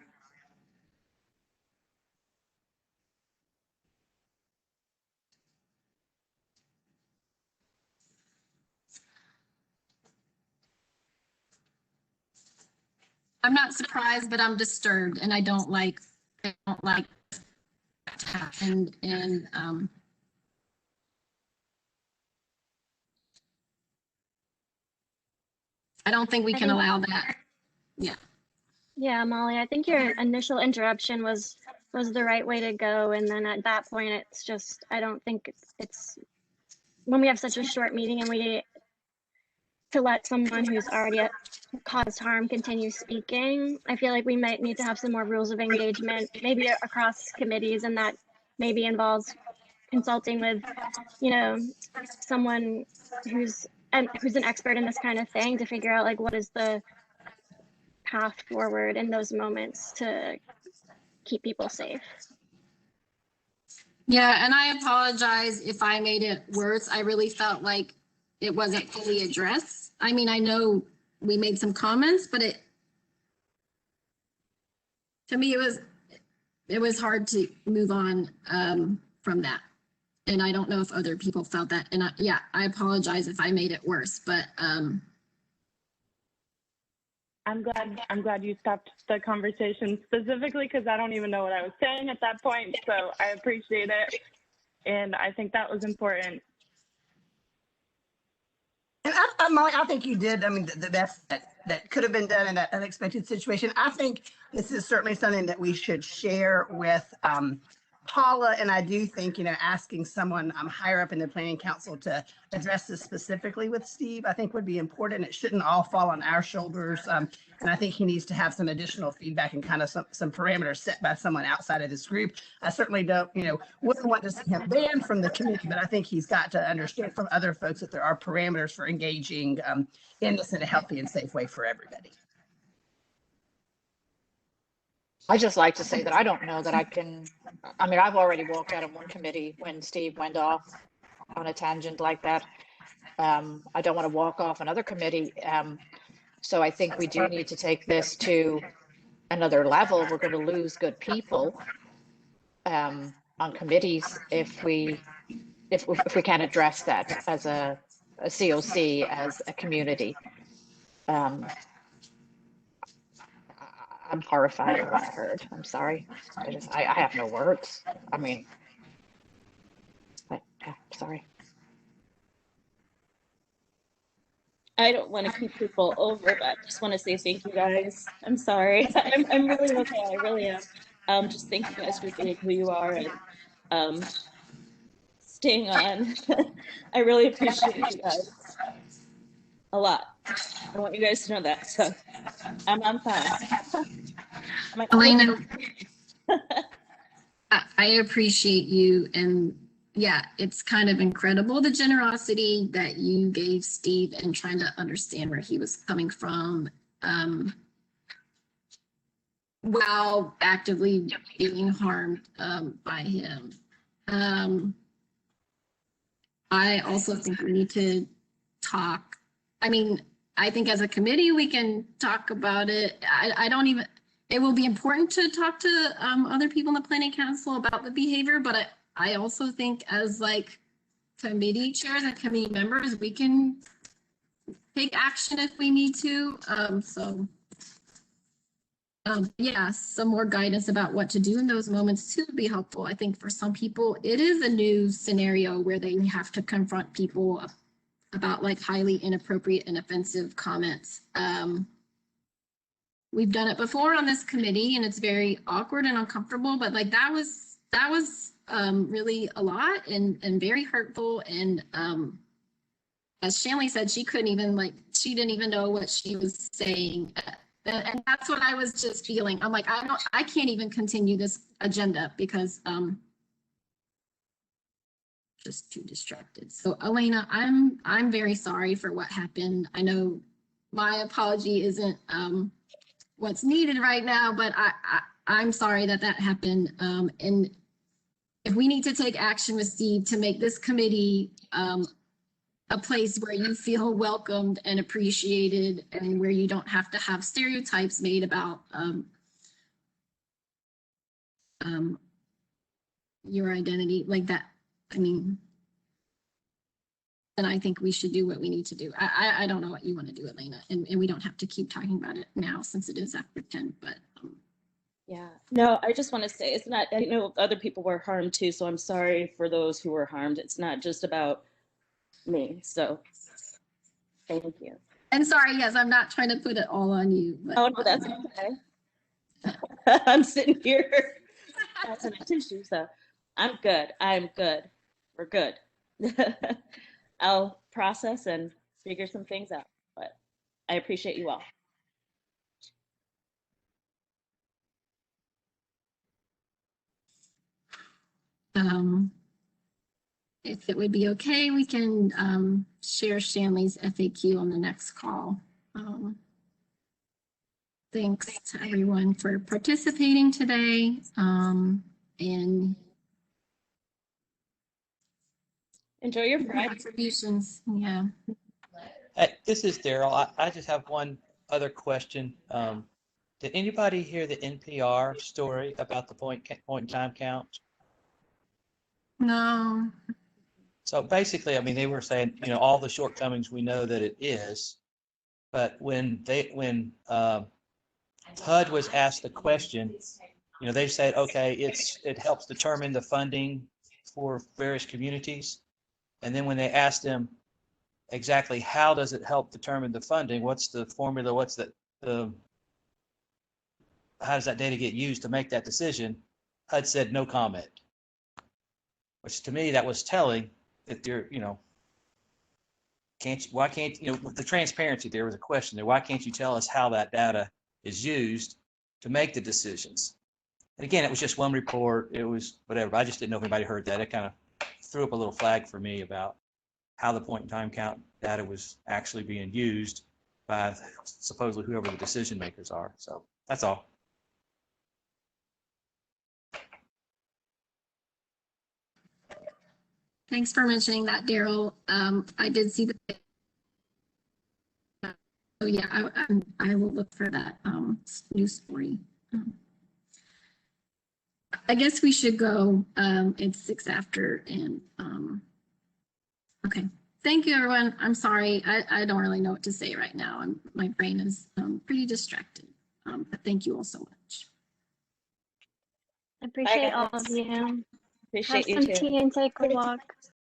I'm not surprised, but I'm disturbed, and I don't like that to happen. And I don't think we can allow that. Yeah. Yeah, Molly, I think your initial interruption was the right way to go. And then at that point, it's just, I don't think it's when we have such a short meeting and we to let someone who's already caused harm continue speaking. I feel like we might need to have some more rules of engagement, maybe across committees, and that maybe involves consulting with, someone who's an expert in this kind of thing to figure out like what is the path forward in those moments to keep people safe. Yeah, and I apologize if I made it worse. I really felt like it wasn't fully addressed. I mean, I know we made some comments, but to me, it was hard to move on from that. And I don't know if other people felt that. And I apologize if I made it worse, but I'm glad you stopped the conversation specifically because I don't even know what I was saying at that point. So I appreciate it. And I think that was important. And Molly, I think you did. I mean, the best that could have been done in that unexpected situation. I think this is certainly something that we should share with Paula, and I do think, asking someone higher up in the planning council to address this specifically with Steve, I think would be important. It shouldn't all fall on our shoulders. And I think he needs to have some additional feedback and kind of some parameters set by someone outside of this group. I certainly don't, wouldn't want to see him banned from the committee, but I think he's got to understand from other folks that there are parameters for engaging in this in a healthy and safe way for everybody. I just like to say that I don't know that I've already walked out of one committee when Steve went off on a tangent like that. I don't want to walk off another committee. So I think we do need to take this to another level. We're going to lose good people on committees if we can't address that as a COC, as a community. I'm horrified at what I heard. I'm sorry. I have no words. I mean, sorry. I don't want to keep people over, but I just want to say thank you guys. I'm sorry. I'm really okay. I really am. Just thank you guys for being who you are and staying on. I really appreciate you guys a lot. I want you guys to know that. So I'm fine. Elena, I appreciate you, and yeah, it's kind of incredible the generosity that you gave Steve and trying to understand where he was coming from while actively being harmed by him. I also think we need to talk. I mean, I think as a committee, we can talk about it. It will be important to talk to other people in the planning council about the behavior, but I also think as like committee chairs and committee members, we can take action if we need to. Yeah, some more guidance about what to do in those moments too would be helpful. I think for some people, it is a new scenario where they have to confront people about like highly inappropriate and offensive comments. we've done it before on this committee and it's very awkward and uncomfortable, but like that was really a lot and very hurtful. And as Shanley said, she didn't even know what she was saying. And that's what I was just feeling. I'm like, I can't even continue this agenda because just too distracted. So Elena, I'm very sorry for what happened. I know my apology isn't what's needed right now, but I'm sorry that happened. And if we need to take action with Steve to make this committee a place where you feel welcomed and appreciated and where you don't have to have stereotypes made about your identity like that, I mean, then I think we should do what we need to do. I don't know what you want to do, Elena, and we don't have to keep talking about it now since it is after 10, but. Yeah, no, I just want to say it's not, I know other people were harmed too, so I'm sorry for those who were harmed. It's not just about me, so thank you. And sorry, yes, I'm not trying to put it all on you. But. Oh, no, that's okay. I'm sitting here passing a tissue, so I'm good. We're good. I'll process and figure some things out, but I appreciate you all. If it would be okay, we can share Shanley's FAQ on the next call. Thanks to everyone for participating today and enjoy your Friday. Contributions. Yeah. This is Daryl. I just have one other question. Did anybody hear the NPR story about the point in time count? No. So basically, I mean, they were saying, you know, all the shortcomings we know that it is, but when HUD was asked the question, you know, they said, okay, it helps determine the funding for various communities. And then when they asked them exactly how does it help determine the funding, what's the formula, what's how does that data get used to make that decision, HUD said no comment. Which to me, that was telling that they're, you know, why can't, you know, with the transparency, there was a question there, why can't you tell us how that data is used to make the decisions? And again, it was just one report, it was whatever, I just didn't know if anybody heard that. It kind of threw up a little flag for me about how the point in time count data was actually being used by supposedly whoever the decision makers are. So that's all. Thanks for mentioning that, Daryl. I did see the. Oh yeah, I will look for that news story. I guess we should go. It's 6 after, and okay. Thank you, everyone. I'm sorry. I don't really know what to say right now. My brain is pretty distracted. But thank you all so much. I appreciate all of you. Appreciate Have some you too. tea and take a walk.